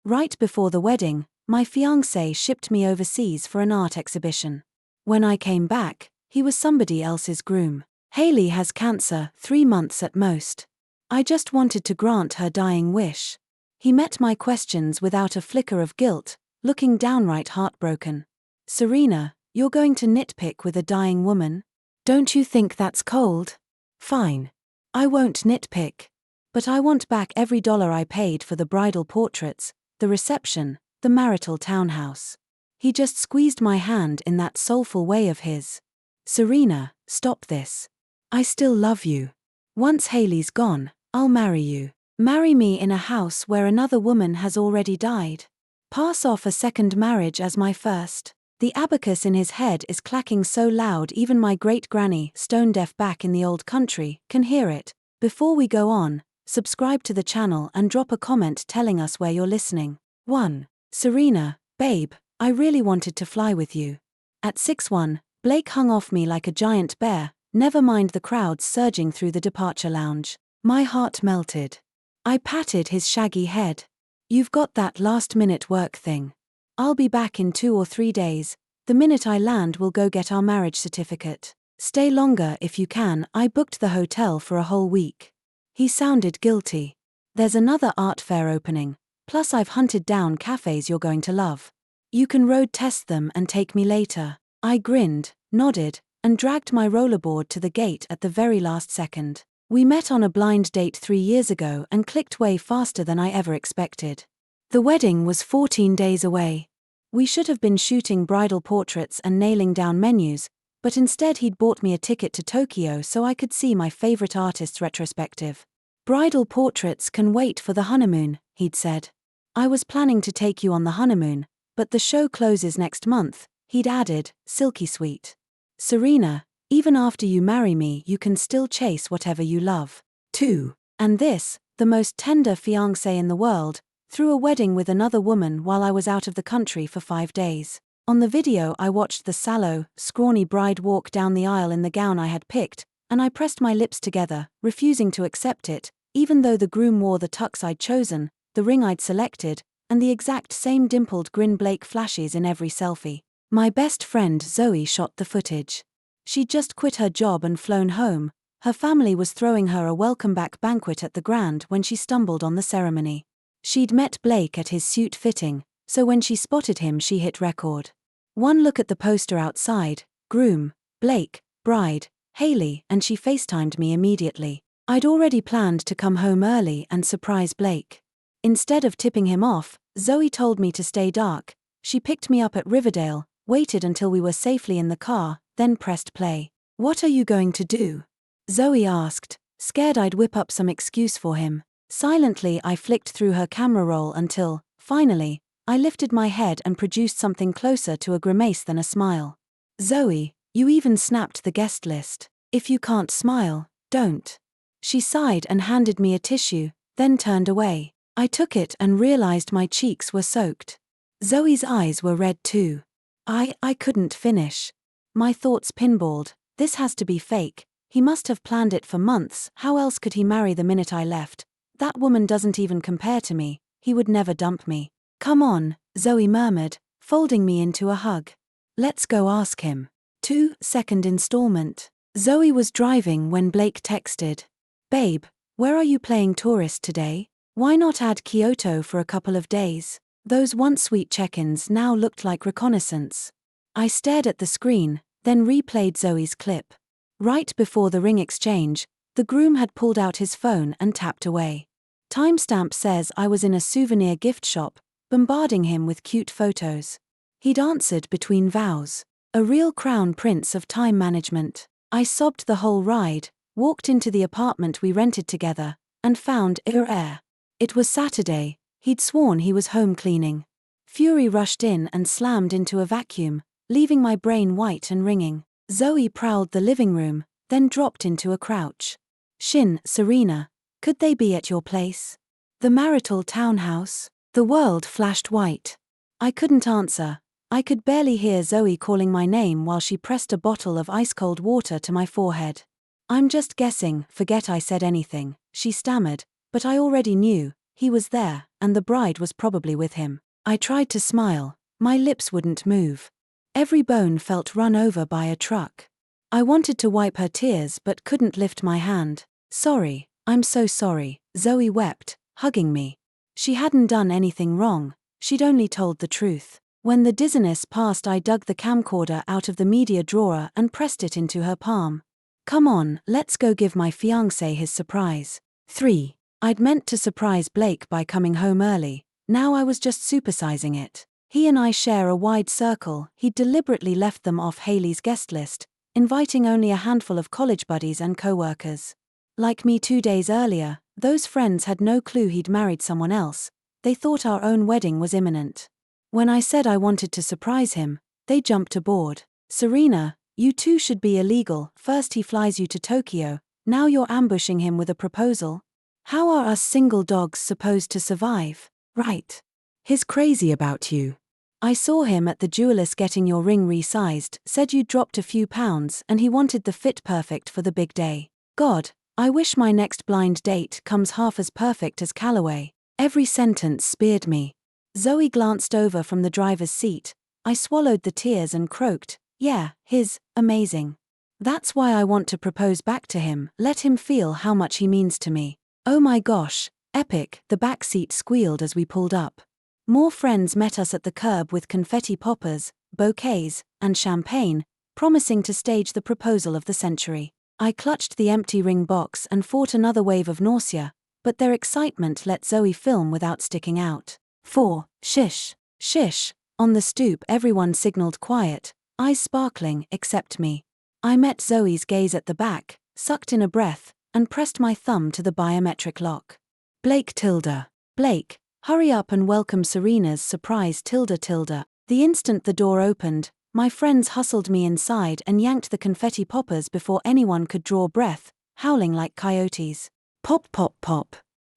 Right before the wedding, my fiancé shipped me overseas for an art exhibition. When I came back, he was somebody else's groom. Hailey has cancer, 3 months at most. I just wanted to grant her dying wish. He met my questions without a flicker of guilt, looking downright heartbroken. Serena, you're going to nitpick with a dying woman? Don't you think that's cold? Fine. I won't nitpick. But I want back every dollar I paid for the bridal portraits, the reception, the marital townhouse. He just squeezed my hand in that soulful way of his. Serena, stop this. I still love you. Once Hailey's gone, I'll marry you. Marry me in a house where another woman has already died. Pass off a second marriage as my first. The abacus in his head is clacking so loud even my great-granny, stone-deaf back in the old country, can hear it. Before we go on, subscribe to the channel and drop a comment telling us where you're listening. 1. Serena, babe, I really wanted to fly with you. At 6:1, Blake hung off me like a giant bear, never mind the crowds surging through the departure lounge. My heart melted. I patted his shaggy head. You've got that last-minute work thing. I'll be back in 2 or 3 days. The minute I land, we'll go get our marriage certificate. Stay longer if you can. I booked the hotel for a whole week. He sounded guilty. There's another art fair opening, plus I've hunted down cafes you're going to love. You can road test them and take me later. I grinned, nodded, and dragged my rollerboard to the gate at the very last second. We met on a blind date 3 years ago and clicked way faster than I ever expected. The wedding was 14 days away. We should have been shooting bridal portraits and nailing down menus, but instead he'd bought me a ticket to Tokyo so I could see my favorite artist's retrospective. Bridal portraits can wait for the honeymoon, he'd said. I was planning to take you on the honeymoon, but the show closes next month, he'd added, silky sweet. Serena, even after you marry me you can still chase whatever you love. 2. And this, the most tender fiancé in the world, threw a wedding with another woman while I was out of the country for 5 days. On the video I watched the sallow, scrawny bride walk down the aisle in the gown I had picked, and I pressed my lips together, refusing to accept it, even though the groom wore the tux I'd chosen, the ring I'd selected, and the exact same dimpled grin Blake flashes in every selfie. My best friend Zoe shot the footage. She'd just quit her job and flown home. Her family was throwing her a welcome-back banquet at the Grand when she stumbled on the ceremony. She'd met Blake at his suit fitting, so when she spotted him she hit record. One look at the poster outside, groom, Blake, bride, Hailey, and she FaceTimed me immediately. I'd already planned to come home early and surprise Blake. Instead of tipping him off, Zoe told me to stay dark. She picked me up at Riverdale, waited until we were safely in the car, then pressed play. What are you going to do? Zoe asked, scared I'd whip up some excuse for him. Silently I flicked through her camera roll until, finally, I lifted my head and produced something closer to a grimace than a smile. Zoe, you even snapped the guest list. If you can't smile, don't. She sighed and handed me a tissue, then turned away. I took it and realized my cheeks were soaked. Zoe's eyes were red too. I couldn't finish. My thoughts pinballed. This has to be fake. He must have planned it for months. How else could he marry the minute I left? That woman doesn't even compare to me. He would never dump me. Come on, Zoe murmured, folding me into a hug. Let's go ask him. 2. Second installment. Zoe was driving when Blake texted. Babe, where are you playing tourist today? Why not add Kyoto for a couple of days? Those once sweet check-ins now looked like reconnaissance. I stared at the screen, then replayed Zoe's clip. Right before the ring exchange, the groom had pulled out his phone and tapped away. Timestamp says I was in a souvenir gift shop, bombarding him with cute photos. He'd answered between vows. A real crown prince of time management. I sobbed the whole ride, walked into the apartment we rented together, and found air. It was Saturday. He'd sworn he was home cleaning. Fury rushed in and slammed into a vacuum, leaving my brain white and ringing. Zoe prowled the living room, then dropped into a crouch. Serena, could they be at your place? The marital townhouse? The world flashed white. I couldn't answer. I could barely hear Zoe calling my name while she pressed a bottle of ice-cold water to my forehead. I'm just guessing, forget I said anything, she stammered, but I already knew. He was there, and the bride was probably with him. I tried to smile. My lips wouldn't move. Every bone felt run over by a truck. I wanted to wipe her tears but couldn't lift my hand. Sorry, I'm so sorry, Zoe wept, hugging me. She hadn't done anything wrong, she'd only told the truth. When the dizziness passed, I dug the camcorder out of the media drawer and pressed it into her palm. Come on, let's go give my fiancé his surprise. 3. I'd meant to surprise Blake by coming home early, now I was just supersizing it. He and I share a wide circle. He'd deliberately left them off Hayley's guest list, inviting only a handful of college buddies and co-workers. Like me 2 days earlier, those friends had no clue he'd married someone else. They thought our own wedding was imminent. When I said I wanted to surprise him, they jumped aboard. Serena, you two should be illegal. First he flies you to Tokyo, now you're ambushing him with a proposal. How are us single dogs supposed to survive? Right. He's crazy about you. I saw him at the jeweller's getting your ring resized, said you'd dropped a few pounds and he wanted the fit perfect for the big day. God, I wish my next blind date comes half as perfect as Callaway. Every sentence speared me. Zoe glanced over from the driver's seat. I swallowed the tears and croaked, yeah, he's amazing. That's why I want to propose back to him, let him feel how much he means to me. Oh my gosh, epic, the back seat squealed as we pulled up. More friends met us at the curb with confetti poppers, bouquets, and champagne, promising to stage the proposal of the century. I clutched the empty ring box and fought another wave of nausea, but their excitement let Zoe film without sticking out. 4. Shish. Shish. On the stoop everyone signaled quiet, eyes sparkling except me. I met Zoe's gaze at the back, sucked in a breath, and pressed my thumb to the biometric lock. Blake tilde. Blake. Hurry up and welcome Serena's surprise tilde. The instant the door opened, my friends hustled me inside and yanked the confetti poppers before anyone could draw breath, howling like coyotes. Pop pop pop.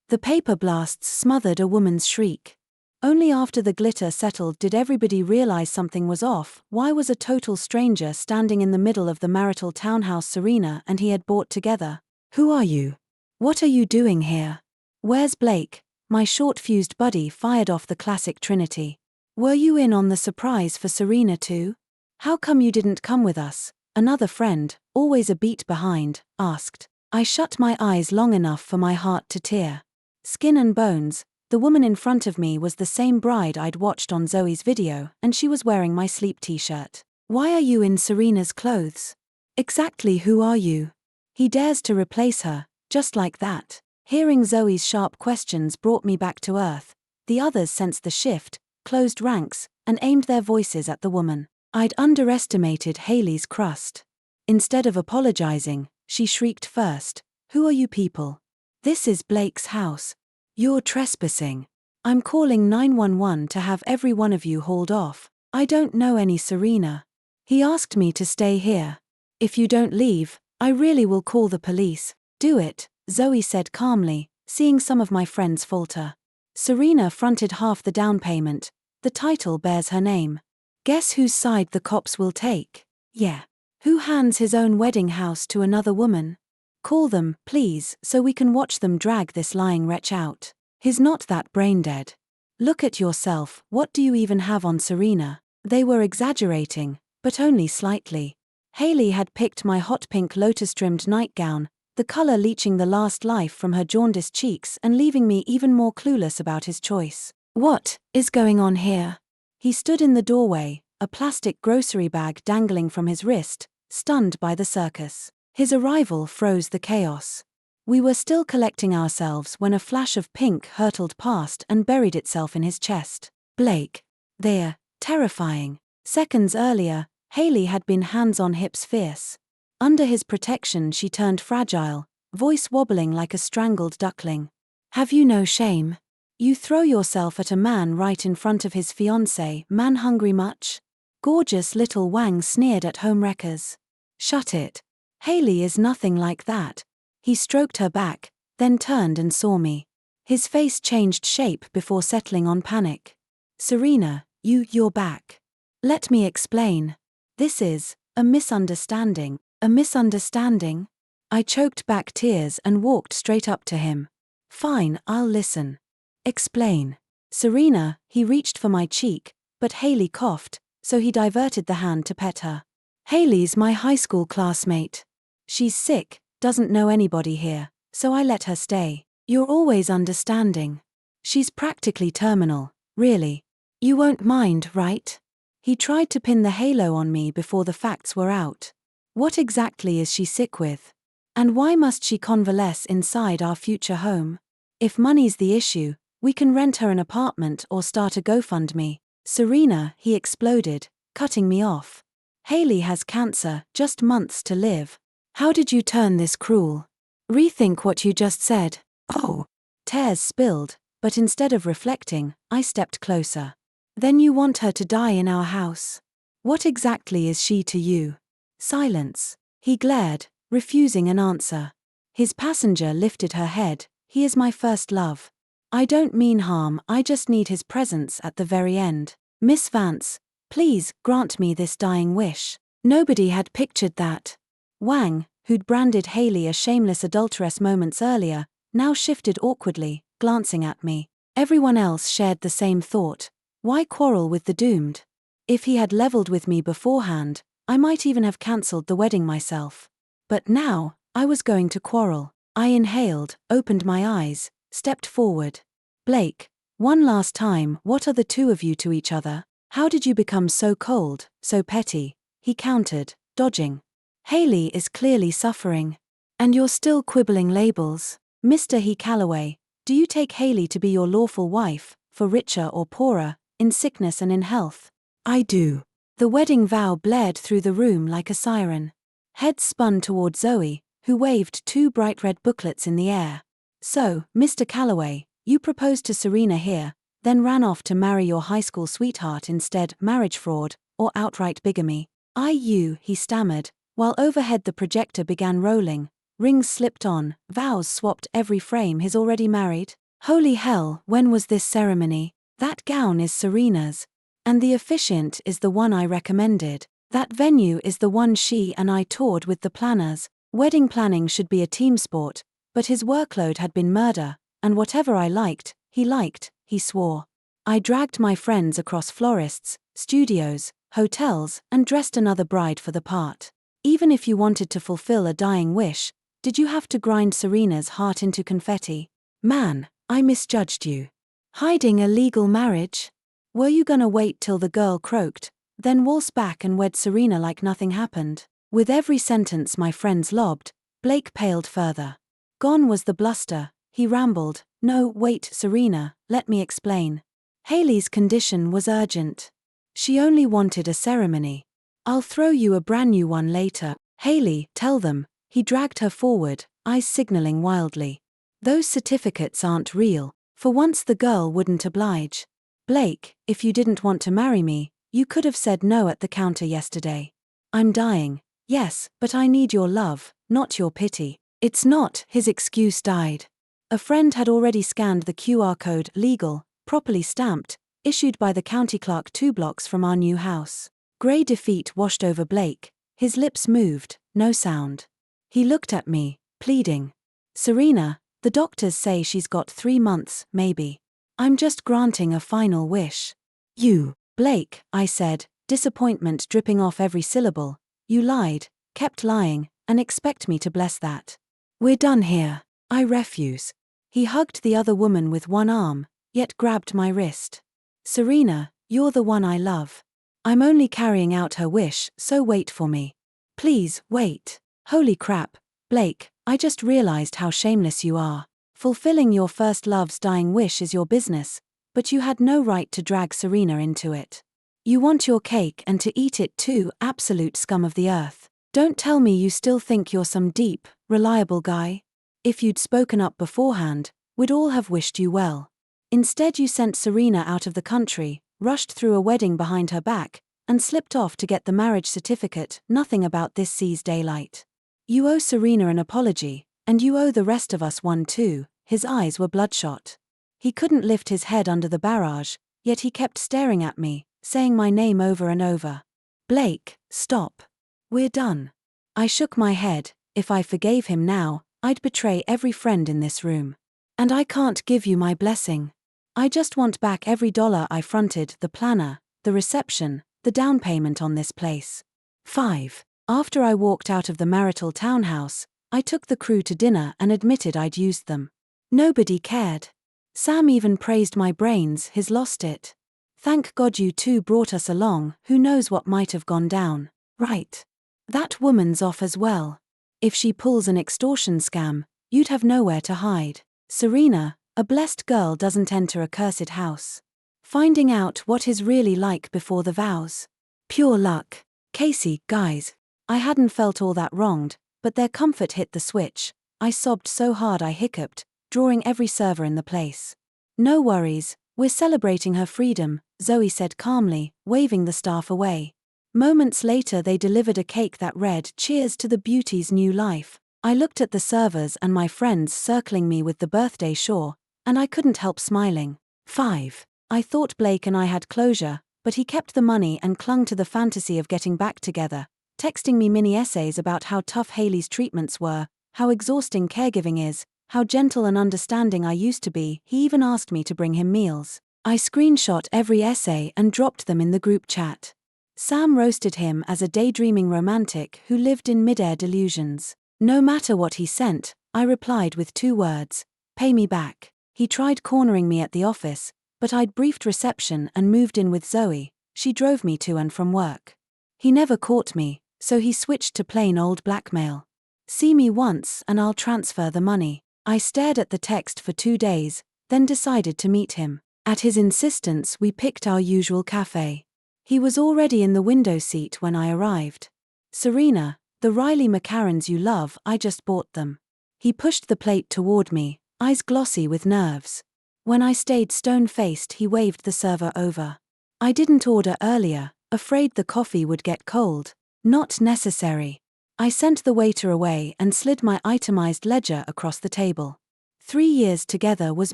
The paper blasts smothered a woman's shriek. Only after the glitter settled did everybody realize something was off. Why was a total stranger standing in the middle of the marital townhouse Serena and he had bought together? Who are you? What are you doing here? Where's Blake? My short-fused buddy fired off the classic trinity. Were you in on the surprise for Serena too? How come you didn't come with us? Another friend, always a beat behind, asked. I shut my eyes long enough for my heart to tear. Skin and bones, the woman in front of me was the same bride I'd watched on Zoe's video, and she was wearing my sleep t-shirt. Why are you in Serena's clothes? Exactly who are you? He dares to replace her, just like that. Hearing Zoe's sharp questions brought me back to earth. The others sensed the shift, closed ranks, and aimed their voices at the woman. I'd underestimated Hayley's crust. Instead of apologizing, she shrieked first, "Who are you people? This is Blake's house. You're trespassing. I'm calling 911 to have every one of you hauled off. I don't know any Serena. He asked me to stay here. If you don't leave, I really will call the police." Do it, Zoe said calmly, seeing some of my friends falter. Serena fronted half the down payment. The title bears her name. Guess whose side the cops will take? Yeah. Who hands his own wedding house to another woman? Call them, please, so we can watch them drag this lying wretch out. He's not that brain dead. Look at yourself, what do you even have on Serena? They were exaggerating, but only slightly. Hayley had picked my hot pink lotus-trimmed nightgown, the color leaching the last life from her jaundiced cheeks and leaving me even more clueless about his choice. What is going on here? He stood in the doorway, a plastic grocery bag dangling from his wrist, stunned by the circus. His arrival froze the chaos. We were still collecting ourselves when a flash of pink hurtled past and buried itself in his chest. Blake. They're terrifying. Seconds earlier, Hayley had been hands on hips fierce. Under his protection she turned fragile, voice wobbling like a strangled duckling. Have you no shame? You throw yourself at a man right in front of his fiancée, man hungry much? Gorgeous little Wang sneered at homewreckers. Shut it. Hayley is nothing like that. He stroked her back, then turned and saw me. His face changed shape before settling on panic. Serena, you're back. Let me explain. This is a misunderstanding. A misunderstanding? I choked back tears and walked straight up to him. Fine, I'll listen. Explain. Serena, he reached for my cheek, but Hayley coughed, so he diverted the hand to pet her. Hayley's my high school classmate. She's sick, doesn't know anybody here, so I let her stay. You're always understanding. She's practically terminal, really. You won't mind, right? He tried to pin the halo on me before the facts were out. What exactly is she sick with? And why must she convalesce inside our future home? If money's the issue, we can rent her an apartment or start a GoFundMe. Serena, he exploded, cutting me off. Hayley has cancer, just months to live. How did you turn this cruel? Rethink what you just said. Oh. Tears spilled, but instead of reflecting, I stepped closer. Then you want her to die in our house. What exactly is she to you? Silence. He glared, refusing an answer. His passenger lifted her head. He is my first love. I don't mean harm, I just need his presence at the very end. Miss Vance, please, grant me this dying wish. Nobody had pictured that. Wang, who'd branded Hayley a shameless adulteress moments earlier, now shifted awkwardly, glancing at me. Everyone else shared the same thought. Why quarrel with the doomed? If he had leveled with me beforehand, I might even have cancelled the wedding myself. But now, I was going to quarrel. I inhaled, opened my eyes, stepped forward. Blake, one last time, what are the two of you to each other? How did you become so cold, so petty? He countered, dodging. Hayley is clearly suffering. And you're still quibbling labels. Mr. He Calloway, do you take Hayley to be your lawful wife, for richer or poorer, in sickness and in health? I do. The wedding vow blared through the room like a siren. Heads spun toward Zoe, who waved two bright red booklets in the air. So, Mr. Calloway, you proposed to Serena here, then ran off to marry your high school sweetheart instead. Marriage fraud, or outright bigamy. He stammered, while overhead the projector began rolling. Rings slipped on, vows swapped every frame. He's already married? Holy hell, when was this ceremony? That gown is Serena's. And the officiant is the one I recommended. That venue is the one she and I toured with the planners. Wedding planning should be a team sport, but his workload had been murder, and whatever I liked, he swore. I dragged my friends across florists, studios, hotels, and dressed another bride for the part. Even if you wanted to fulfill a dying wish, did you have to grind Serena's heart into confetti? Man, I misjudged you. Hiding a legal marriage? Were you gonna wait till the girl croaked, then waltz back and wed Serena like nothing happened? With every sentence my friends lobbed, Blake paled further. Gone was the bluster, he rambled. No, wait, Serena, let me explain. Hayley's condition was urgent. She only wanted a ceremony. I'll throw you a brand new one later. Hayley, tell them. He dragged her forward, eyes signaling wildly. Those certificates aren't real. For once the girl wouldn't oblige. Blake, if you didn't want to marry me, you could have said no at the counter yesterday. I'm dying. Yes, but I need your love, not your pity. It's not. His excuse died. A friend had already scanned the QR code. Legal, properly stamped, issued by the county clerk 2 blocks from our new house. Grey defeat washed over Blake. His lips moved, no sound. He looked at me, pleading. Serena, the doctors say she's got 3 months, maybe. I'm just granting a final wish. You, Blake, I said, disappointment dripping off every syllable. You lied, kept lying, and expect me to bless that. We're done here. I refuse. He hugged the other woman with one arm, yet grabbed my wrist. Serena, you're the one I love. I'm only carrying out her wish, so wait for me. Please, wait. Holy crap, Blake, I just realized how shameless you are. Fulfilling your first love's dying wish is your business, but you had no right to drag Serena into it. You want your cake and to eat it too, absolute scum of the earth. Don't tell me you still think you're some deep, reliable guy. If you'd spoken up beforehand, we'd all have wished you well. Instead you sent Serena out of the country, rushed through a wedding behind her back, and slipped off to get the marriage certificate. Nothing about this sees daylight. You owe Serena an apology, and you owe the rest of us one too. His eyes were bloodshot. He couldn't lift his head under the barrage, yet he kept staring at me, saying my name over and over. Blake, stop. We're done. I shook my head. If I forgave him now, I'd betray every friend in this room. And I can't give you my blessing. I just want back every dollar I fronted, the planner, the reception, the down payment on this place. 5. After I walked out of the marital townhouse, I took the crew to dinner and admitted I'd used them. Nobody cared. Sam even praised my brains, he's lost it. Thank God you two brought us along, who knows what might have gone down. Right. That woman's off as well. If she pulls an extortion scam, you'd have nowhere to hide. Serena, a blessed girl doesn't enter a cursed house. Finding out what he's really like before the vows. Pure luck. Casey, guys. I hadn't felt all that wronged, but their comfort hit the switch. I sobbed so hard I hiccuped, drawing every server in the place. No worries, we're celebrating her freedom, Zoe said calmly, waving the staff away. Moments later they delivered a cake that read, "Cheers to the beauty's new life." I looked at the servers and my friends circling me with the birthday shawl, and I couldn't help smiling. 5. I thought Blake and I had closure, but he kept the money and clung to the fantasy of getting back together, texting me mini essays about how tough Hayley's treatments were, how exhausting caregiving is, how gentle and understanding I used to be. He even asked me to bring him meals. I screenshot every essay and dropped them in the group chat. Sam roasted him as a daydreaming romantic who lived in mid-air delusions. No matter what he sent, I replied with 2 words, "Pay me back." He tried cornering me at the office, but I'd briefed reception and moved in with Zoe. She drove me to and from work. He never caught me, so he switched to plain old blackmail. See me once and I'll transfer the money. I stared at the text for 2 days, then decided to meet him. At his insistence we picked our usual cafe. He was already in the window seat when I arrived. "Serena, the Riley McCarrans you love, I just bought them." He pushed the plate toward me, eyes glossy with nerves. When I stayed stone-faced he waved the server over. "I didn't order earlier, afraid the coffee would get cold." "Not necessary." I sent the waiter away and slid my itemized ledger across the table. 3 years together was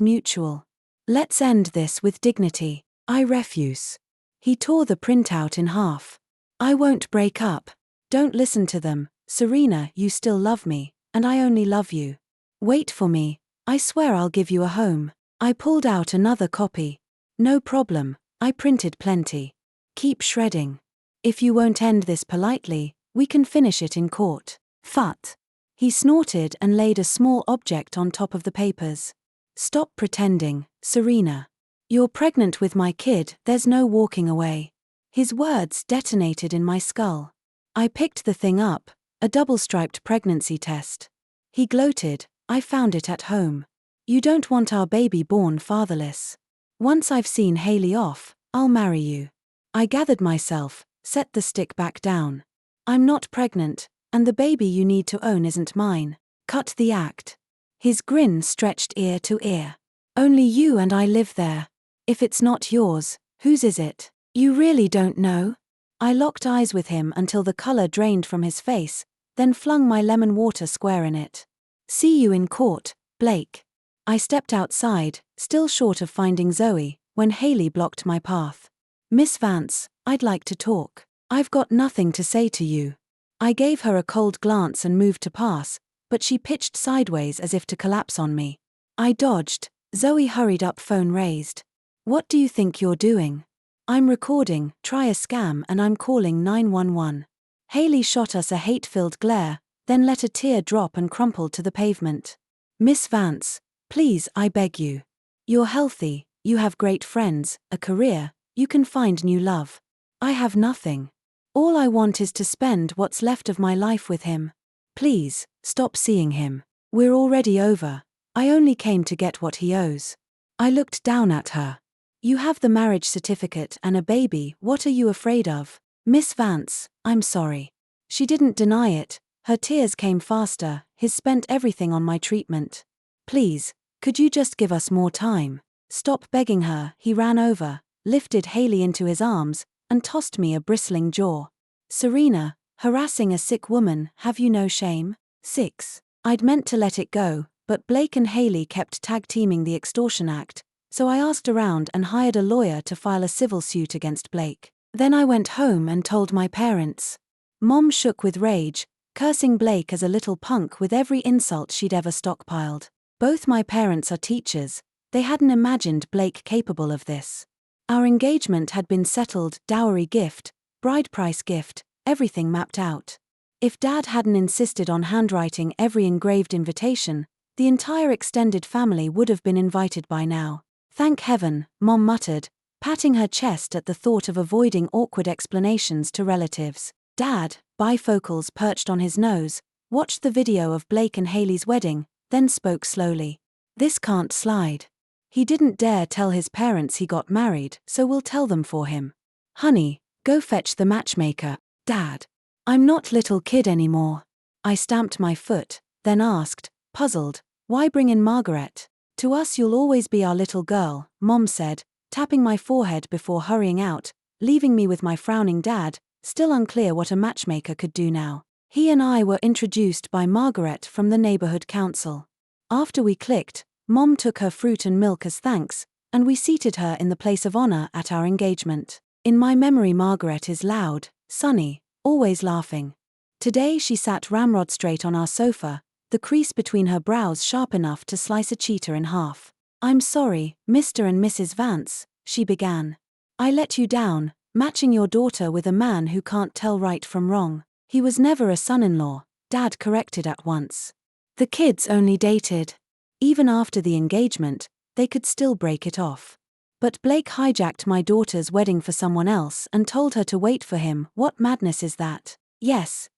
mutual. "Let's end this with dignity." "I refuse." He tore the printout in half. "I won't break up. Don't listen to them, Serena, you still love me, and I only love you. Wait for me, I swear I'll give you a home." I pulled out another copy. "No problem, I printed plenty. Keep shredding. If you won't end this politely, we can finish it in court." "Phut." He snorted and laid a small object on top of the papers. "Stop pretending, Serena. You're pregnant with my kid, there's no walking away." His words detonated in my skull. I picked the thing up, a double-striped pregnancy test. He gloated, "I found it at home. You don't want our baby born fatherless. Once I've seen Hayley off, I'll marry you." I gathered myself, set the stick back down. "I'm not pregnant, and the baby you need to own isn't mine. Cut the act." His grin stretched ear to ear. "Only you and I live there. If it's not yours, whose is it? You really don't know?" I locked eyes with him until the color drained from his face, then flung my lemon water square in it. "See you in court, Blake." I stepped outside, still short of finding Zoe, when Hayley blocked my path. "Miss Vance, I'd like to talk. I've got nothing to say to you." I gave her a cold glance and moved to pass, but she pitched sideways as if to collapse on me. I dodged. Zoe hurried up, phone raised. "What do you think you're doing?" "I'm recording, try a scam and I'm calling 911. Hayley shot us a hate-filled glare, then let a tear drop and crumpled to the pavement. "Miss Vance, please, I beg you. You're healthy, you have great friends, a career, you can find new love. I have nothing. All I want is to spend what's left of my life with him. Please, stop seeing him. We're already over. I only came to get what he owes." I looked down at her. "You have the marriage certificate and a baby, what are you afraid of?" "Miss Vance, I'm sorry." She didn't deny it, her tears came faster. "He's spent everything on my treatment. Please, could you just give us more time?" "Stop begging her." He ran over, lifted Hayley into his arms, and tossed me a bristling jaw. "Serena, harassing a sick woman, have you no shame?" 6. I'd meant to let it go, but Blake and Hayley kept tag-teaming the extortion act, so I asked around and hired a lawyer to file a civil suit against Blake. Then I went home and told my parents. Mom shook with rage, cursing Blake as a little punk with every insult she'd ever stockpiled. Both my parents are teachers, They hadn't imagined Blake capable of this. Our engagement had been settled, dowry gift, bride price gift, everything mapped out. If Dad hadn't insisted on handwriting every engraved invitation, the entire extended family would have been invited by now. Thank heaven, Mom muttered, patting her chest at the thought of avoiding awkward explanations to relatives. Dad, bifocals perched on his nose, watched the video of Blake and Hayley's wedding, then spoke slowly. This can't slide. He didn't dare tell his parents he got married, so we'll tell them for him. Honey, go fetch the matchmaker. Dad. I'm not little kid anymore. I stamped my foot, then asked, puzzled, why bring in Margaret? To us you'll always be our little girl, Mom said, tapping my forehead before hurrying out, leaving me with my frowning dad, still unclear what a matchmaker could do now. He and I were introduced by Margaret from the neighborhood council. After we clicked, Mom took her fruit and milk as thanks, and we seated her in the place of honor at our engagement. In my memory Margaret is loud, sunny, always laughing. Today she sat ramrod straight on our sofa, the crease between her brows sharp enough to slice a cheetah in half. I'm sorry, Mr. and Mrs. Vance, she began. I let you down, matching your daughter with a man who can't tell right from wrong. He was never a son-in-law, Dad corrected at once. The kids only dated. Even after the engagement, they could still break it off. But Blake hijacked my daughter's wedding for someone else and told her to wait for him. What madness is that? Yes,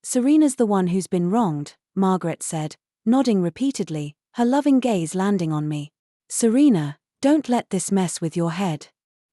Serena's the one who's been wronged, Margaret said, nodding repeatedly, her loving gaze landing on me. Serena, don't let this mess with your head.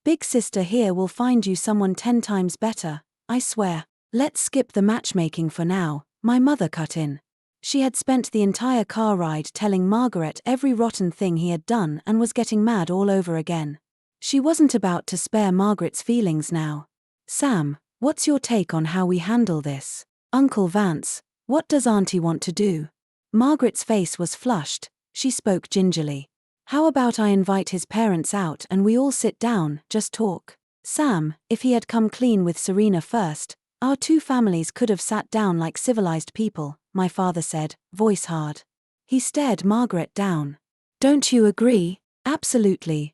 Big sister here will find you someone 10 times better, I swear. Let's skip the matchmaking for now, my mother cut in. She had spent the entire car ride telling Margaret every rotten thing he had done and was getting mad all over again. She wasn't about to spare Margaret's feelings now. Sam, what's your take on how we handle this? Uncle Vance, what does Auntie want to do? Margaret's face was flushed, she spoke gingerly. How about I invite his parents out and we all sit down, just talk? Sam, if he had come clean with Serena first, our two families could have sat down like civilized people, my father said, voice hard. He stared Margaret down. Don't you agree? Absolutely,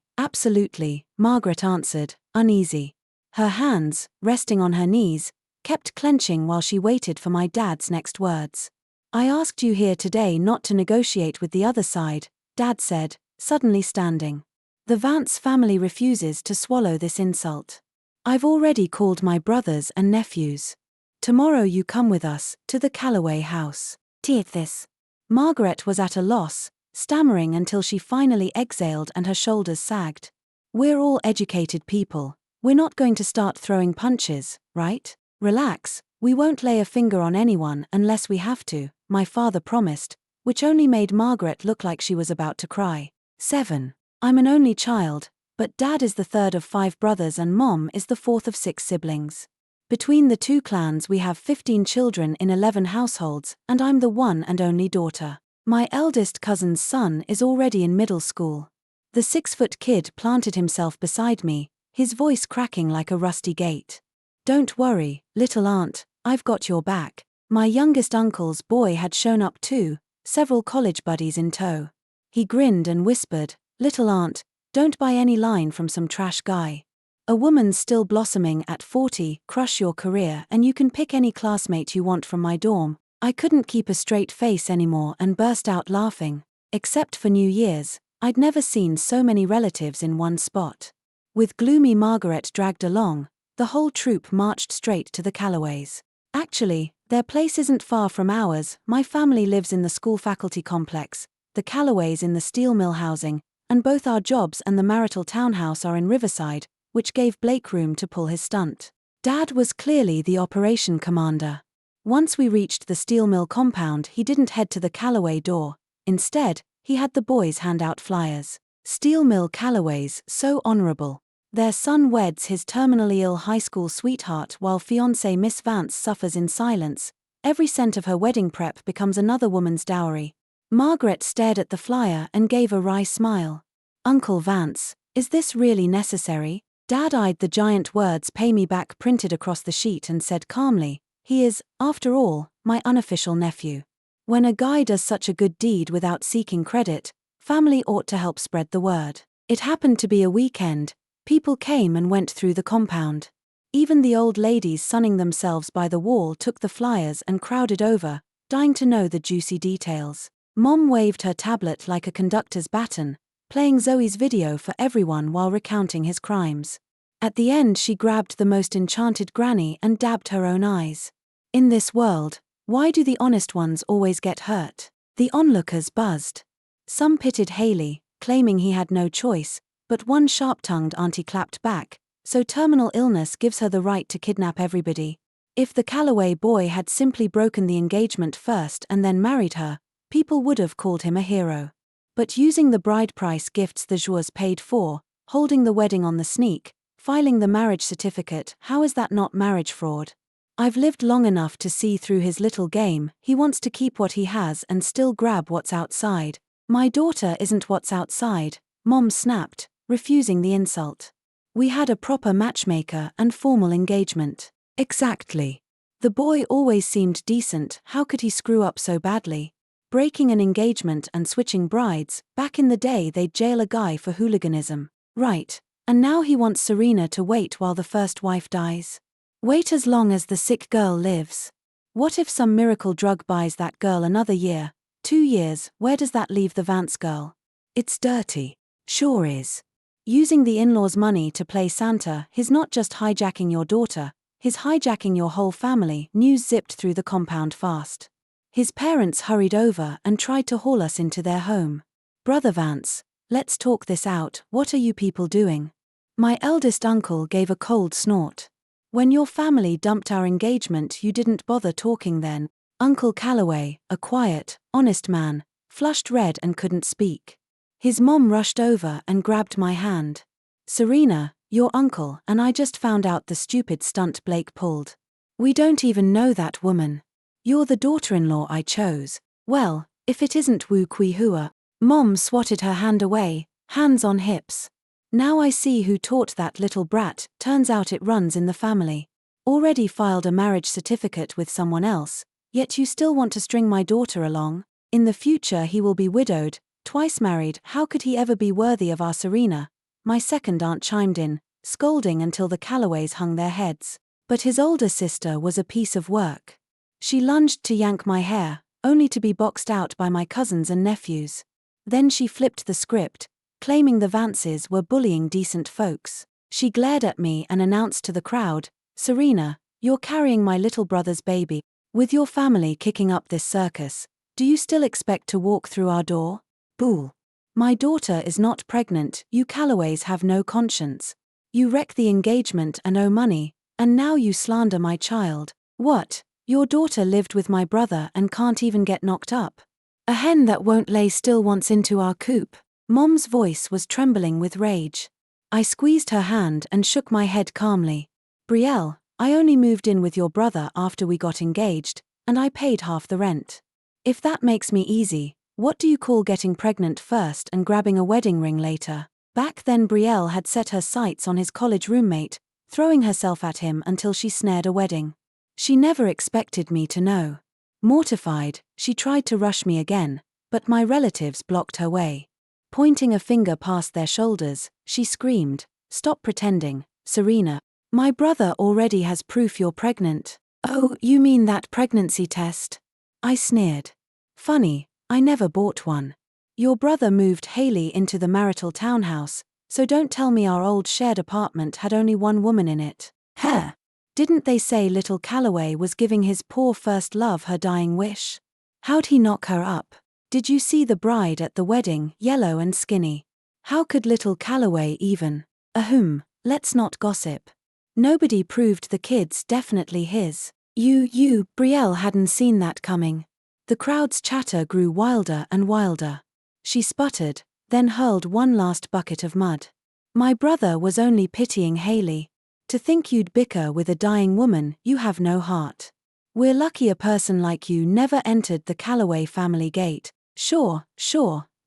Margaret answered, uneasy. Her hands, resting on her knees, kept clenching while she waited for my dad's next words. I asked you here today not to negotiate with the other side, Dad said, suddenly standing. The Vance family refuses to swallow this insult. I've already called my brothers and nephews. Tomorrow you come with us, to the Calloway house. Take this. Margaret was at a loss, stammering until she finally exhaled and her shoulders sagged. We're all educated people. We're not going to start throwing punches, right? Relax, we won't lay a finger on anyone unless we have to, my father promised, which only made Margaret look like she was about to cry. 7. I'm an only child, but Dad is the third of 5 brothers and Mom is the fourth of 6 siblings. Between the two clans we have 15 children in 11 households, and I'm the one and only daughter. My eldest cousin's son is already in middle school. The 6-foot kid planted himself beside me, his voice cracking like a rusty gate. Don't worry, little aunt, I've got your back. My youngest uncle's boy had shown up too, several college buddies in tow. He grinned and whispered, little aunt, don't buy any line from some trash guy. A woman's still blossoming at 40, crush your career and you can pick any classmate you want from my dorm. I couldn't keep a straight face anymore and burst out laughing. Except for New Year's, I'd never seen so many relatives in one spot. With gloomy Margaret dragged along, the whole troop marched straight to the Calloways. Actually, their place isn't far from ours. My family lives in the school faculty complex, the Calloways in the steel mill housing, and both our jobs and the marital townhouse are in Riverside, which gave Blake room to pull his stunt. Dad was clearly the operation commander. Once we reached the steel mill compound, he didn't head to the Calloway door. Instead, he had the boys hand out flyers. Steel mill Calloways, so honorable. Their son weds his terminally ill high school sweetheart while fiancée Miss Vance suffers in silence. Every cent of her wedding prep becomes another woman's dowry. Margaret stared at the flyer and gave a wry smile. Uncle Vance, is this really necessary? Dad eyed the giant words "pay me back" printed across the sheet and said calmly, he is, after all, my unofficial nephew. When a guy does such a good deed without seeking credit, Family ought to help spread the word. It happened to be a weekend. People came and went through the compound. Even the old ladies sunning themselves by the wall took the flyers and crowded over, dying to know the juicy details. Mom waved her tablet like a conductor's baton, playing Zoe's video for everyone while recounting his crimes. At the end she grabbed the most enchanted granny and dabbed her own eyes. In this world, why do the honest ones always get hurt? The onlookers buzzed. Some pitied Haley, claiming he had no choice, but one sharp-tongued auntie clapped back, so terminal illness gives her the right to kidnap everybody. If the Calloway boy had simply broken the engagement first and then married her, people would have called him a hero. But using the bride price gifts the Jouers paid for, holding the wedding on the sneak, filing the marriage certificate, how is that not marriage fraud? I've lived long enough to see through his little game. He wants to keep what he has and still grab what's outside. My daughter isn't what's outside, Mom snapped, refusing the insult. We had a proper matchmaker and formal engagement. Exactly. The boy always seemed decent, how could he screw up so badly? Breaking an engagement and switching brides, back in the day they'd jail a guy for hooliganism. Right. And now he wants Serena to wait while the first wife dies. Wait as long as the sick girl lives. What if some miracle drug buys that girl another year, 2 years, where does that leave the Vance girl? It's dirty. Sure is. Using the in-laws' money to play Santa, he's not just hijacking your daughter, he's hijacking your whole family. News zipped through the compound fast. His parents hurried over and tried to haul us into their home. Brother Vance, let's talk this out, what are you people doing? My eldest uncle gave a cold snort. When your family dumped our engagement you didn't bother talking then. Uncle Calloway, a quiet, honest man, flushed red and couldn't speak. His mom rushed over and grabbed my hand. Serena, your uncle and I just found out the stupid stunt Blake pulled. We don't even know that woman. You're the daughter-in-law I chose. Well, if it isn't Wu Kui Hua. Mom swatted her hand away, hands on hips. Now I see who taught that little brat, turns out it runs in the family. Already filed a marriage certificate with someone else, yet you still want to string my daughter along? In the future he will be widowed, twice married, how could he ever be worthy of our Serena? My second aunt chimed in, scolding until the Calloways hung their heads. But his older sister was a piece of work. She lunged to yank my hair, only to be boxed out by my cousins and nephews. Then she flipped the script, claiming the Vances were bullying decent folks. She glared at me and announced to the crowd, Serena, you're carrying my little brother's baby. With your family kicking up this circus, do you still expect to walk through our door? Bull. My daughter is not pregnant, you Calloways have no conscience. You wreck the engagement and owe money, and now you slander my child. What? Your daughter lived with my brother and can't even get knocked up? A hen that won't lay still wants into our coop. Mom's voice was trembling with rage. I squeezed her hand and shook my head calmly. Brielle, I only moved in with your brother after we got engaged, and I paid half the rent. If that makes me easy, what do you call getting pregnant first and grabbing a wedding ring later? Back then Brielle had set her sights on his college roommate, throwing herself at him until she snared a wedding. She never expected me to know. Mortified, she tried to rush me again, but my relatives blocked her way. Pointing a finger past their shoulders, she screamed, Stop pretending, Serena. My brother already has proof you're pregnant. Oh, you mean that pregnancy test? I sneered. Funny, I never bought one. Your brother moved Haley into the marital townhouse, so don't tell me our old shared apartment had only one woman in it. Heh. Didn't they say little Calloway was giving his poor first love her dying wish? How'd he knock her up? Did you see the bride at the wedding, yellow and skinny? How could little Calloway even? Ahem, let's not gossip. Nobody proved the kid's definitely his. Brielle hadn't seen that coming. The crowd's chatter grew wilder and wilder. She sputtered, then hurled one last bucket of mud. My brother was only pitying Haley. To think you'd bicker with a dying woman, you have no heart. We're lucky a person like you never entered the Calloway family gate. Sure,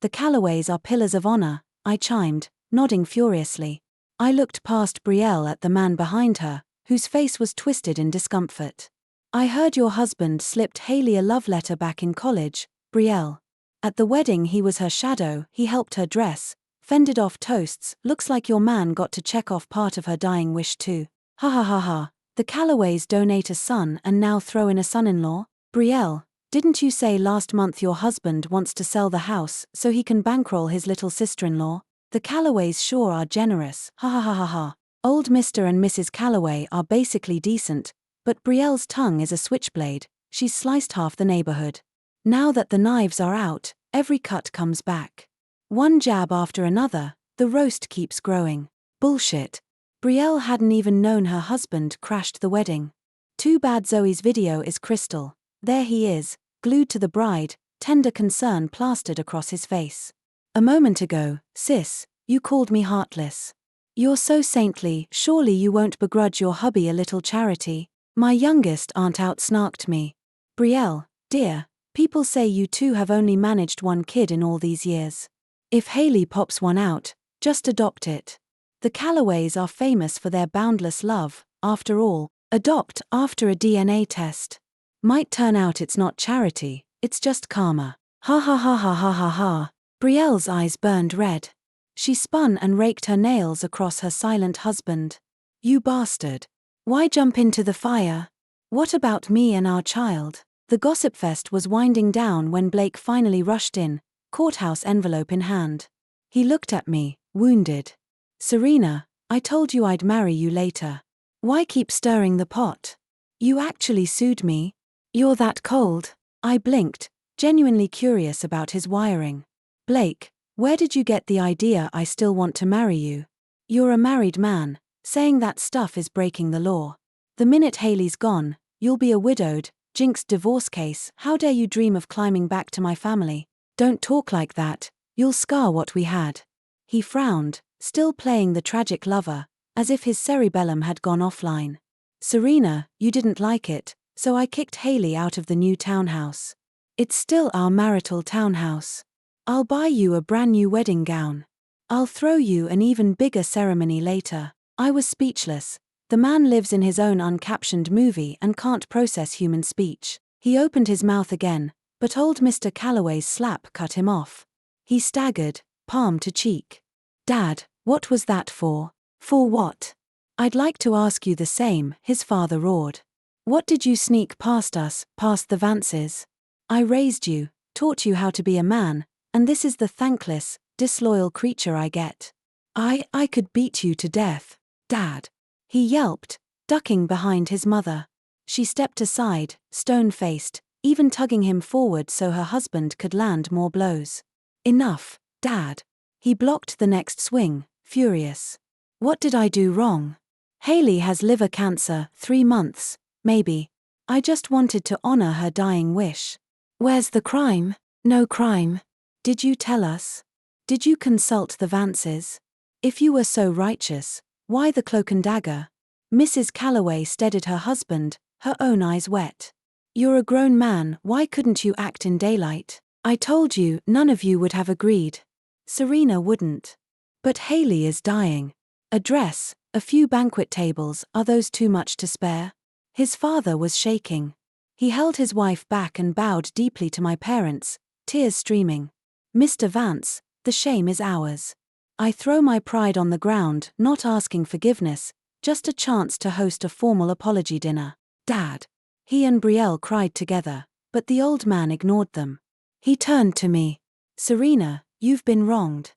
the Calloways are pillars of honor, I chimed, nodding furiously. I looked past Brielle at the man behind her, whose face was twisted in discomfort. I heard your husband slipped Haley a love letter back in college, Brielle. At the wedding he was her shadow, he helped her dress, fended off toasts. Looks like your man got to check off part of her dying wish too. Ha ha ha ha. The Callaways donate a son and now throw in a son-in-law? Brielle, didn't you say last month your husband wants to sell the house so he can bankroll his little sister-in-law? The Callaways sure are generous. Ha ha ha ha ha. Old Mr. and Mrs. Callaway are basically decent, but Brielle's tongue is a switchblade. She's sliced half the neighborhood. Now that the knives are out, every cut comes back. One jab after another, the roast keeps growing. Bullshit. Brielle hadn't even known her husband crashed the wedding. Too bad Zoe's video is crystal. There he is, glued to the bride, tender concern plastered across his face. A moment ago, sis, you called me heartless. You're so saintly, surely you won't begrudge your hubby a little charity. My youngest aunt outsnarked me. Brielle, dear, people say you two have only managed one kid in all these years. If Haley pops one out, just adopt it. The Callaways are famous for their boundless love. After all, adopt after a DNA test. Might turn out it's not charity, it's just karma. Ha ha ha ha ha ha ha. Brielle's eyes burned red. She spun and raked her nails across her silent husband. You bastard. Why jump into the fire? What about me and our child? The gossip fest was winding down when Blake finally rushed in, courthouse envelope in hand. He looked at me, wounded. Serena, I told you I'd marry you later. Why keep stirring the pot? You actually sued me? You're that cold? I blinked, genuinely curious about his wiring. Blake, where did you get the idea I still want to marry you? You're a married man. Saying that stuff is breaking the law. The minute Haley's gone, you'll be a widowed, jinxed divorce case. How dare you dream of climbing back to my family? Don't talk like that, you'll scar what we had. He frowned, still playing the tragic lover, as if his cerebellum had gone offline. Serena, you didn't like it, so I kicked Haley out of the new townhouse. It's still our marital townhouse. I'll buy you a brand new wedding gown. I'll throw you an even bigger ceremony later. I was speechless. The man lives in his own uncaptioned movie and can't process human speech. He opened his mouth again, but old Mr. Callaway's slap cut him off. He staggered, palm to cheek. Dad, what was that for? For what? I'd like to ask you the same, his father roared. What did you sneak past us, past the Vances? I raised you, taught you how to be a man, and this is the thankless, disloyal creature I get. I could beat you to death. Dad. He yelped, ducking behind his mother. She stepped aside, stone-faced, even tugging him forward so her husband could land more blows. Enough, Dad. He blocked the next swing, furious. What did I do wrong? Haley has liver cancer, 3 months, maybe. I just wanted to honor her dying wish. Where's the crime? No crime. Did you tell us? Did you consult the Vances? If you were so righteous, why the cloak and dagger? Mrs. Callaway steadied her husband, her own eyes wet. You're a grown man, why couldn't you act in daylight? I told you, none of you would have agreed. Serena wouldn't. But Haley is dying. A dress, a few banquet tables, are those too much to spare? His father was shaking. He held his wife back and bowed deeply to my parents, tears streaming. Mr. Vance, the shame is ours. I throw my pride on the ground, not asking forgiveness, just a chance to host a formal apology dinner. Dad. He and Brielle cried together, but the old man ignored them. He turned to me. Serena, you've been wronged.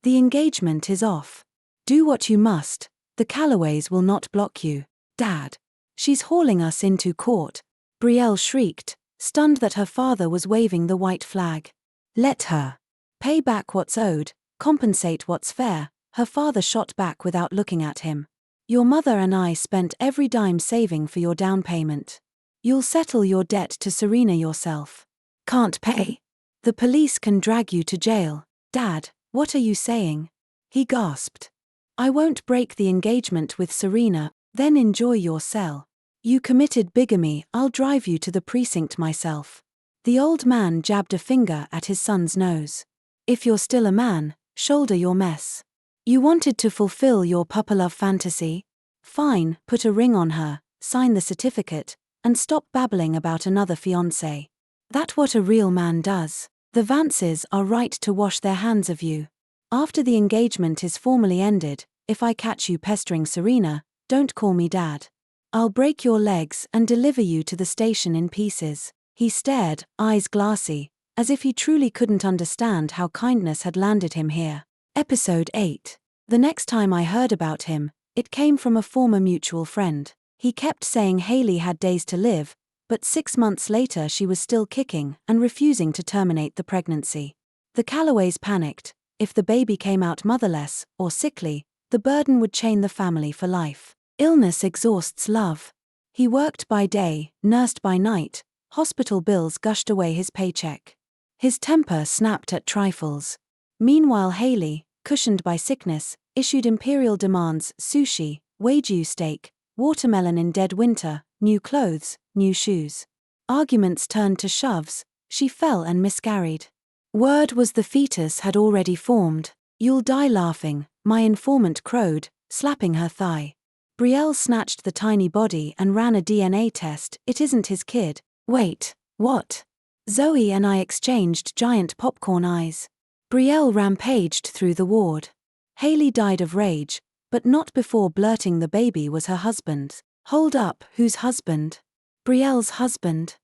The engagement is off. Do what you must, the Callaways will not block you. Dad. She's hauling us into court. Brielle shrieked, stunned that her father was waving the white flag. Let her. Pay back what's owed. Compensate what's fair, her father shot back without looking at him. Your mother and I spent every dime saving for your down payment. You'll settle your debt to Serena yourself. Can't pay. The police can drag you to jail. Dad, what are you saying? He gasped. I won't break the engagement with Serena, then enjoy your cell. You committed bigamy, I'll drive you to the precinct myself. The old man jabbed a finger at his son's nose. If you're still a man, shoulder your mess. You wanted to fulfill your papa love fantasy? Fine, put a ring on her, sign the certificate, and stop babbling about another fiancé. That's what a real man does. The Vances are right to wash their hands of you. After the engagement is formally ended, if I catch you pestering Serena, don't call me Dad. I'll break your legs and deliver you to the station in pieces." He stared, eyes glassy, as if he truly couldn't understand how kindness had landed him here. Episode 8. The next time I heard about him, it came from a former mutual friend. He kept saying Haley had days to live, but 6 months later she was still kicking and refusing to terminate the pregnancy. The Callaways panicked. If the baby came out motherless or sickly, the burden would chain the family for life. Illness exhausts love. He worked by day, nursed by night, hospital bills gushed away his paycheck. His temper snapped at trifles. Meanwhile Haley, cushioned by sickness, issued imperial demands: sushi, wagyu steak, watermelon in dead winter, new clothes, new shoes. Arguments turned to shoves, she fell and miscarried. Word was the fetus had already formed. "You'll die laughing," my informant crowed, slapping her thigh. Brielle snatched the tiny body and ran a DNA test. "It isn't his kid." "Wait, what?" Zoe and I exchanged giant popcorn eyes. Brielle rampaged through the ward. Haley died of rage, but not before blurting the baby was her husband's. "Hold up, whose husband?" "Brielle's husband."